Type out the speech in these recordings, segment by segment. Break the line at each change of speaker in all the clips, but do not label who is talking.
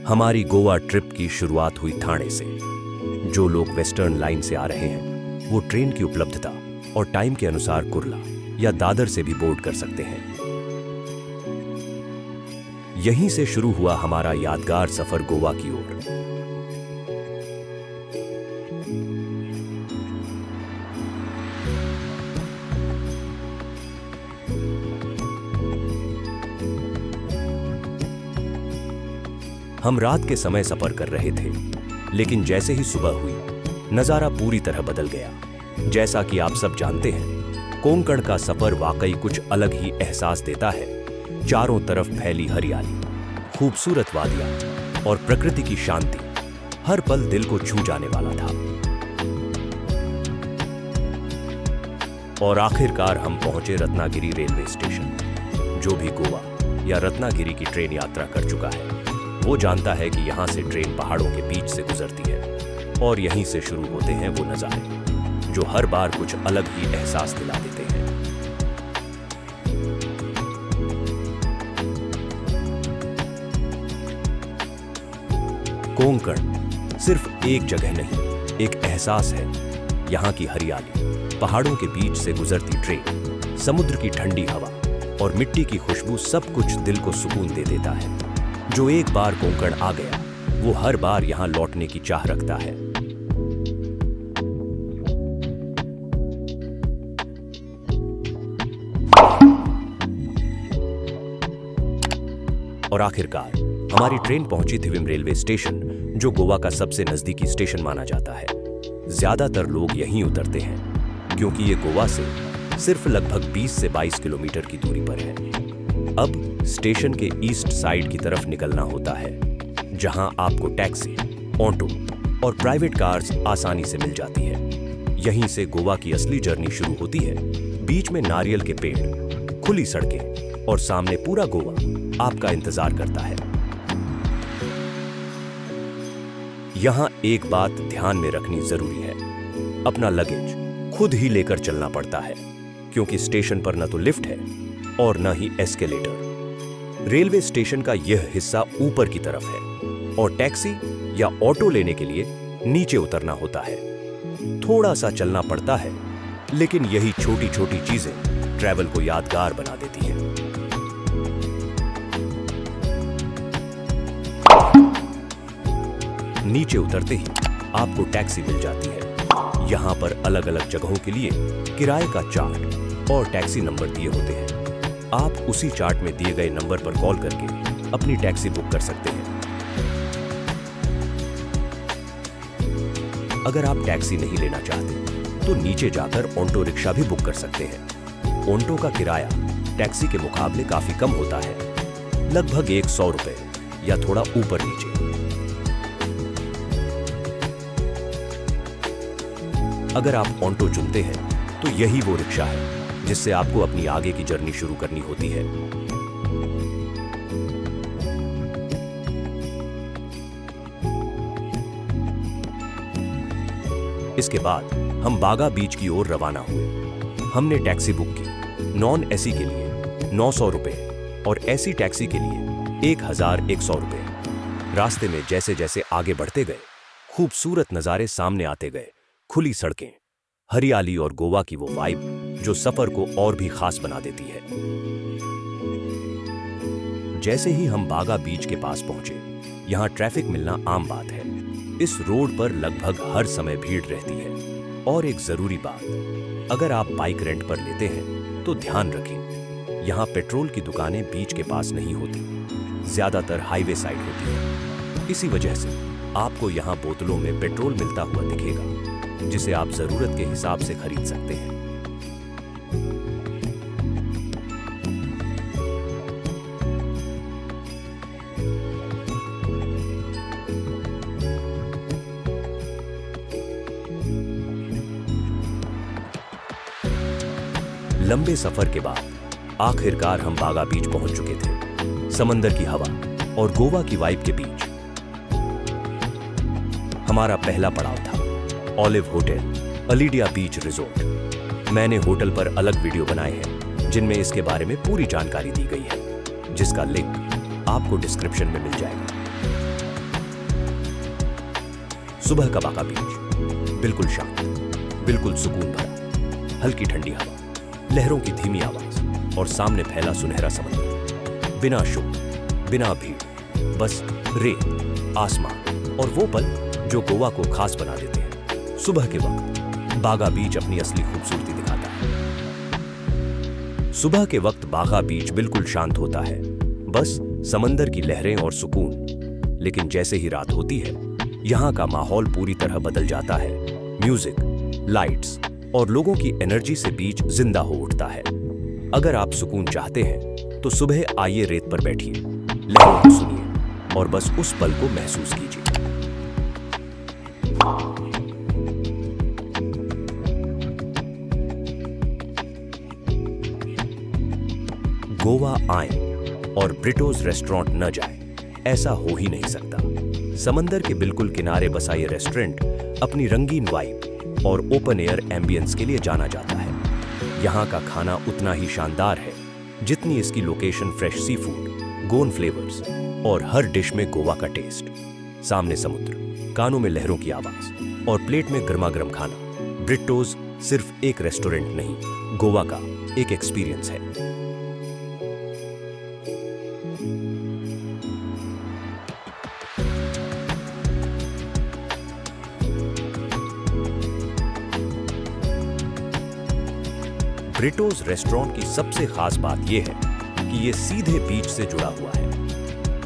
हमारी गोवा ट्रिप की शुरुआत हुई ठाणे से। जो लोग वेस्टर्न लाइन से आ रहे हैं वो ट्रेन की उपलब्धता और टाइम के अनुसार कुर्ला या दादर से भी बोर्ड कर सकते हैं। यहीं से शुरू हुआ हमारा यादगार सफर गोवा की ओर। हम रात के समय सफर कर रहे थे, लेकिन जैसे ही सुबह हुई नजारा पूरी तरह बदल गया। जैसा कि आप सब जानते हैं, कोंकण का सफर वाकई कुछ अलग ही एहसास देता है। चारों तरफ फैली हरियाली, खूबसूरत वादियां और प्रकृति की शांति हर पल दिल को छू जाने वाला था। और आखिरकार हम पहुंचे रत्नागिरी रेलवे स्टेशन। जो भी गोवा या रत्नागिरी की ट्रेन यात्रा कर चुका है वो जानता है कि यहां से ट्रेन पहाड़ों के बीच से गुजरती है और यहीं से शुरू होते हैं वो नजारे जो हर बार कुछ अलग ही एहसास दिला देते हैं। कोंकण सिर्फ एक जगह नहीं, एक एहसास है। यहाँ की हरियाली, पहाड़ों के बीच से गुजरती ट्रेन, समुद्र की ठंडी हवा और मिट्टी की खुशबू सब कुछ दिल को सुकून दे देता है। जो एक बार कोंकण आ गया वो हर बार यहाँ लौटने की चाह रखता है। और आखिरकार हमारी ट्रेन पहुंची थिविम रेलवे स्टेशन, जो गोवा का सबसे नजदीकी स्टेशन माना जाता है। ज्यादातर लोग यहीं उतरते हैं क्योंकि ये गोवा से सिर्फ लगभग 20 से 22 किलोमीटर की दूरी पर है। अब स्टेशन के ईस्ट साइड की तरफ निकलना होता है, जहां आपको टैक्सी, ऑटो और प्राइवेट कार्स आसानी से मिल जाती है। यहीं से गोवा की असली जर्नी शुरू होती है। बीच में नारियल के पेड़, खुली सड़कें और सामने पूरा गोवा आपका इंतजार करता है। यहां एक बात ध्यान में रखनी जरूरी है, अपना लगेज खुद ही लेकर चलना पड़ता है क्योंकि स्टेशन पर न तो लिफ्ट है और न ही एस्केलेटर। रेलवे स्टेशन का यह हिस्सा ऊपर की तरफ है और टैक्सी या ऑटो लेने के लिए नीचे उतरना होता है। थोड़ा सा चलना पड़ता है, लेकिन यही छोटी छोटी चीजें ट्रैवल को यादगार बना देती हैं। नीचे उतरते ही आपको टैक्सी मिल जाती है। यहां पर अलग अलग जगहों के लिए किराए का चार्ट और टैक्सी नंबर दिए होते हैं। आप उसी चार्ट में दिए गए नंबर पर कॉल करके अपनी टैक्सी बुक कर सकते हैं। अगर आप टैक्सी नहीं लेना चाहते तो नीचे जाकर ऑटो रिक्शा भी बुक कर सकते हैं। ऑटो का किराया टैक्सी के मुकाबले काफी कम होता है, लगभग 100 रुपए या थोड़ा ऊपर नीचे। अगर आप ऑटो चुनते हैं तो यही वो रिक्शा है जिससे आपको अपनी आगे की जर्नी शुरू करनी होती है। इसके बाद हम बागा बीच की ओर रवाना हुए। हमने टैक्सी बुक की। नॉन एसी के लिए 900 रुपए और एसी टैक्सी के लिए 1100 रुपए। रास्ते में जैसे जैसे आगे बढ़ते गए खूबसूरत नजारे सामने आते गए। खुली सड़कें, हरियाली और गोवा की वो वाइब जो सफर को और भी खास बना देती है। जैसे ही हम बागा बीच के पास पहुंचे, यहां ट्रैफिक मिलना आम बात है। इस रोड पर लगभग हर समय भीड़ रहती है। और एक जरूरी बात, अगर आप बाइक रेंट पर लेते हैं तो ध्यान रखें, यहां पेट्रोल की दुकानें बीच के पास नहीं होती, ज्यादातर हाईवे साइड होती है। इसी वजह से आपको यहां बोतलों में पेट्रोल मिलता हुआ दिखेगा, जिसे आप जरूरत के हिसाब से खरीद सकते हैं। लंबे सफर के बाद आखिरकार हम बागा बीच पहुंच चुके थे। समंदर की हवा और गोवा की वाइब के बीच हमारा पहला पड़ाव था ऑलिव होटल, अलीडिया बीच रिजोर्ट। मैंने होटल पर अलग वीडियो बनाए हैं जिनमें इसके बारे में पूरी जानकारी दी गई है, जिसका लिंक आपको डिस्क्रिप्शन में मिल जाएगा। सुबह का बागा बीच, बिल्कुल शांत, बिल्कुल सुकून भरा, हल्की ठंडी हवा, लहरों की धीमी आवाज और सामने फैला सुनहरा समंदर। बिना शोर, बिना भीड़, बस रेत, आसमान और वो पल जो गोवा को खास बना देते हैं। सुबह के वक्त बागा बीच अपनी असली खूबसूरती दिखाता है। सुबह के वक्त बागा बीच बिल्कुल शांत होता है, बस समंदर की लहरें और सुकून। लेकिन जैसे ही रात होती है, यहाँ का माहौल पूरी तरह बदल जाता है। म्यूजिक, लाइट्स और लोगों की एनर्जी से बीच जिंदा हो उठता है। अगर आप सुकून चाहते हैं तो सुबह आइए रेत पर बैठिए, लहरों को सुनिए और बस उस पल को महसूस कीजिए। गोवा आएं और ब्रिटोज रेस्टोरेंट न जाएं, ऐसा हो ही नहीं सकता। समंदर के बिल्कुल किनारे बसा ये रेस्टोरेंट अपनी रंगीन वाइब और ओपन एयर एम्बियंस के लिए जाना जाता है। यहाँ का खाना उतना ही शानदार है जितनी इसकी लोकेशन। फ्रेश सी फूड, गोन फ्लेवर्स और हर डिश में गोवा का टेस्ट। सामने समुद्र, कानों में लहरों की आवाज और प्लेट में गर्मा गर्म खाना। ब्रिटोज सिर्फ एक रेस्टोरेंट नहीं, गोवा का एक एक्सपीरियंस है। ब्रिटोज रेस्टोरेंट की सबसे खास बात यह है कि यह सीधे बीच से जुड़ा हुआ है।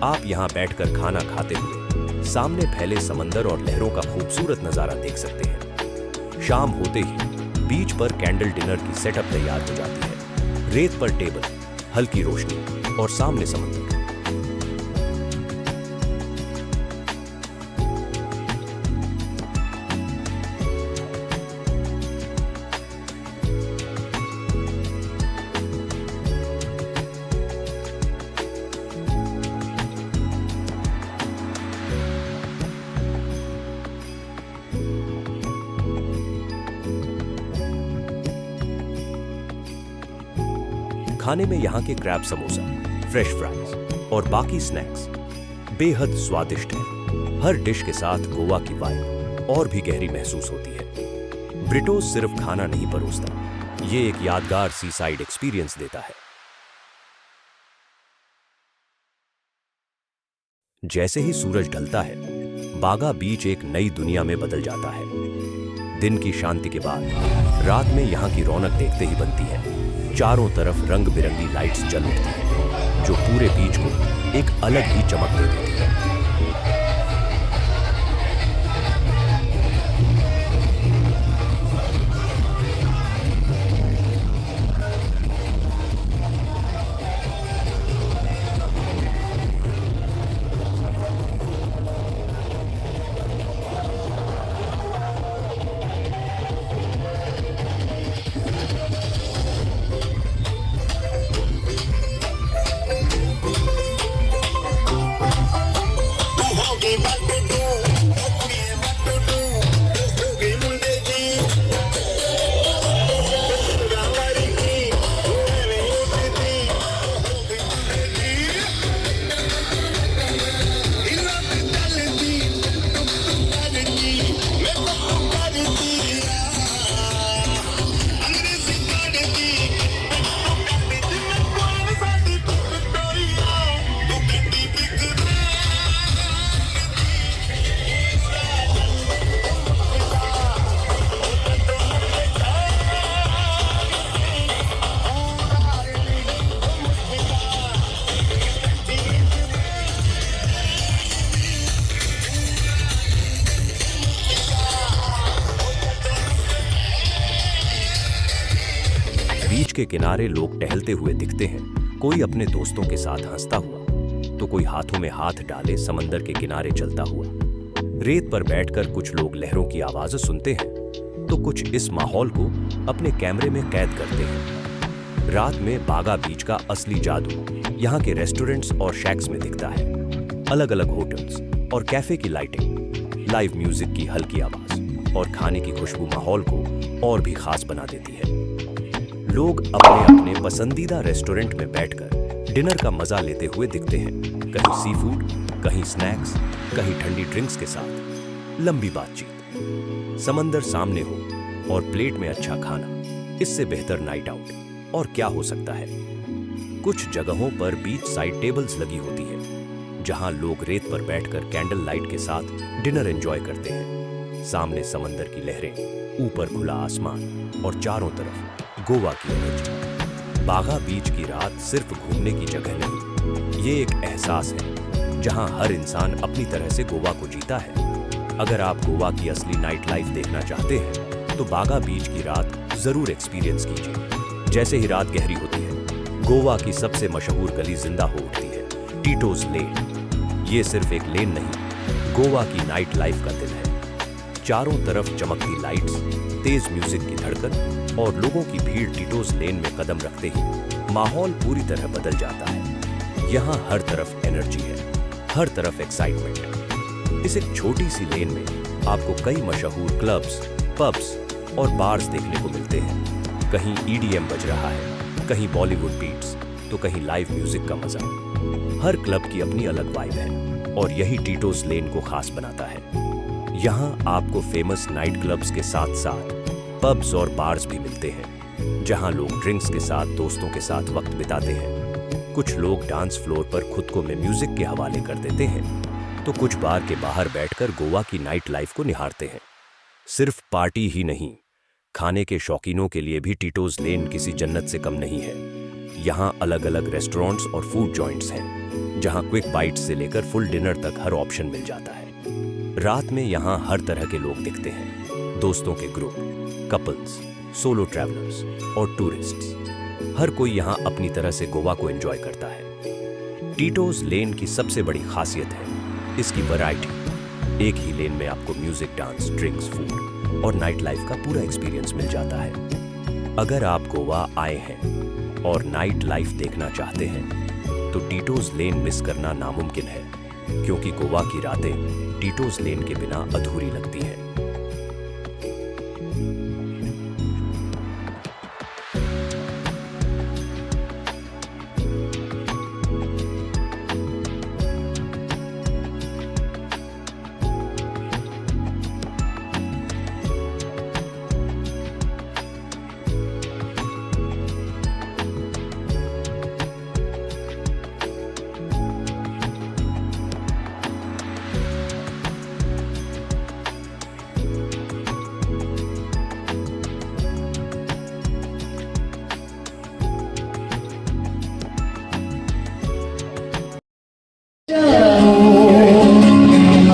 आप यहां बैठकर खाना खाते हुए सामने फैले समंदर और लहरों का खूबसूरत नजारा देख सकते हैं। शाम होते ही बीच पर कैंडल डिनर की सेटअप तैयार हो जाती है। रेत पर टेबल, हल्की रोशनी और सामने समंदर। खाने में यहाँ के क्रैब समोसा, फ्रेश फ्राइज और बाकी स्नैक्स बेहद स्वादिष्ट हैं। हर डिश के साथ गोवा की वाइब और भी गहरी महसूस होती है। ब्रिटोज सिर्फ खाना नहीं परोसता, ये एक यादगार सी साइड एक्सपीरियंस देता है। जैसे ही सूरज ढलता है, बागा बीच एक नई दुनिया में बदल जाता है। दिन की शांति के बाद रात में यहाँ की रौनक देखते ही बनती है। चारों तरफ रंग बिरंगी लाइट्स जल उठती हैं, जो पूरे बीच को एक अलग ही चमक दे देती है। बीच के किनारे लोग टहलते हुए दिखते हैं। कोई अपने दोस्तों के साथ हंसता हुआ, तो कोई हाथों में हाथ डाले समंदर के किनारे चलता हुआ। रेत पर बैठकर कुछ लोग लहरों की आवाज़ सुनते हैं, तो कुछ इस माहौल को अपने कैमरे में कैद करते हैं। रात में बागा बीच का असली जादू यहाँ के रेस्टोरेंट्स और शैक्स में दिखता है। अलग अलग होटल्स और कैफे की लाइटिंग, लाइव म्यूजिक की हल्की आवाज और खाने की खुशबू माहौल को और भी खास बना देती है। लोग अपने अपने पसंदीदा रेस्टोरेंट में बैठकर डिनर का मजा लेते हुए दिखते हैं। कहीं सी फूड, कहीं स्नैक्स, कहीं ठंडी ड्रिंक्स के साथ। लंबी बातचीत, समंदर सामने हो और प्लेट में अच्छा खाना, इससे बेहतर नाइट आउट और क्या हो सकता है। कुछ जगहों पर बीच साइड टेबल्स लगी होती है जहां लोग रेत पर बैठकर कैंडल लाइट के साथ डिनर एंजॉय करते हैं। सामने समंदर की लहरें, ऊपर खुला आसमान और चारों तरफ गोवा की एनर्जी। बागा बीच की रात सिर्फ घूमने की जगह नहीं, ये एक एहसास है जहां हर इंसान अपनी तरह से गोवा को जीता है। अगर आप गोवा की असली नाइट लाइफ देखना चाहते हैं तो बागा बीच की रात जरूर एक्सपीरियंस कीजिए। जैसे ही रात गहरी होती है, गोवा की सबसे मशहूर गली जिंदा हो उठती है, टीटोज लेन। ये सिर्फ एक लेन नहीं, गोवा की नाइट लाइफ का दिल है। चारों तरफ चमकती लाइट्स, तेज म्यूजिक की धड़कन और लोगों की भीड़ टीटोज लेन में कदम रखते ही माहौल पूरी तरह बदल जाता है। यहाँ हर तरफ एनर्जी है, हर तरफ एक्साइटमेंट। इस एक छोटी सी लेन में आपको कई मशहूर क्लब्स, पब्स और बार्स देखने को मिलते हैं। कहीं EDM बज रहा है, कहीं बॉलीवुड बीट्स, तो कहीं लाइव म्यूजिक का मजा। हर क्लब की अपनी अलग वाइब है और यही टीटोज लेन को खास बनाता है। यहाँ आपको फेमस नाइट क्लब्स के साथ साथ पब्स और बार्स भी मिलते हैं जहाँ लोग ड्रिंक्स के साथ दोस्तों के साथ वक्त बिताते हैं। कुछ लोग डांस फ्लोर पर खुद को म्यूजिक के हवाले कर देते हैं, तो कुछ बार के बाहर बैठकर गोवा की नाइट लाइफ को निहारते हैं। सिर्फ पार्टी ही नहीं, खाने के शौकीनों के लिए भी टीटोज लेन किसी जन्नत से कम नहीं है। यहाँ अलग अलग रेस्टोरेंट्स और फूड जॉइंट्स हैं जहाँ क्विक बाइट्स से लेकर फुल डिनर तक हर ऑप्शन मिल जाता है। रात में यहाँ हर तरह के लोग दिखते हैं, दोस्तों के ग्रुप, कपल्स, सोलो ट्रैवलर्स और टूरिस्ट्स। हर कोई यहाँ अपनी तरह से गोवा को एंजॉय करता है। टीटोज लेन की सबसे बड़ी खासियत है इसकी वैरायटी। एक ही लेन में आपको म्यूजिक, डांस, ड्रिंक्स, फूड और नाइट लाइफ का पूरा एक्सपीरियंस मिल जाता है। अगर आप गोवा आए हैं और नाइट लाइफ देखना चाहते हैं तो टीटोज लेन मिस करना नामुमकिन है, क्योंकि गोवा की रातें टीटोज लेन के बिना अधूरी लगती हैं।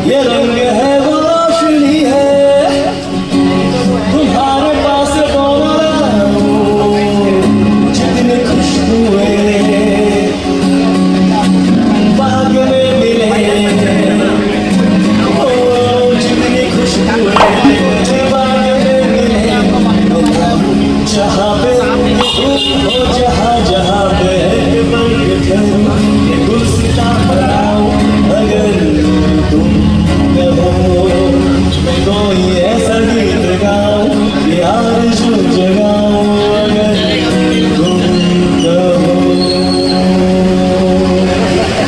ये रंग है वो रोशनी है तुम्हारे पास जितनी खुशबुएं बाग में मिले, जितनी खुशबुएं बाग में मिले, जहाँ पे जहाँ जहाँ पे गुलसिता बनाओ। अगर तुम कहो कोई ऐसा गीत गाओ, यार जो जगाओ। अगर तुम कहो।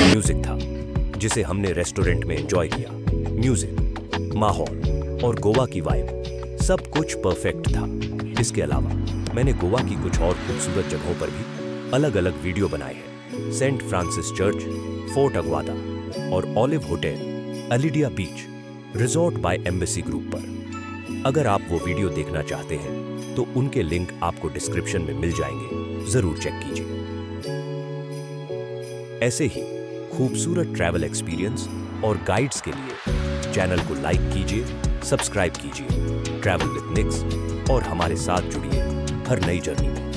म्यूजिक था जिसे हमने रेस्टोरेंट में एंजॉय किया। म्यूजिक, माहौल और गोवा की वाइब, सब कुछ परफेक्ट था। इसके अलावा मैंने गोवा की कुछ और खूबसूरत जगहों पर भी अलग अलग वीडियो बनाए हैं। सेंट फ्रांसिस चर्च, फोर्ट अग्वादा और ऑलिव होटल, एलिडिया बीच, रिजॉर्ट बाय एम्बेसी ग्रुप पर। अगर आप वो वीडियो देखना चाहते हैं तो उनके लिंक आपको डिस्क्रिप्शन में मिल जाएंगे, जरूर चेक कीजिए। ऐसे ही खूबसूरत ट्रैवल एक्सपीरियंस और गाइड्स के लिए चैनल को लाइक कीजिए, सब्सक्राइब कीजिए ट्रैवल विद निक्स और हमारे साथ जुड़िए हर नई जर्नी में।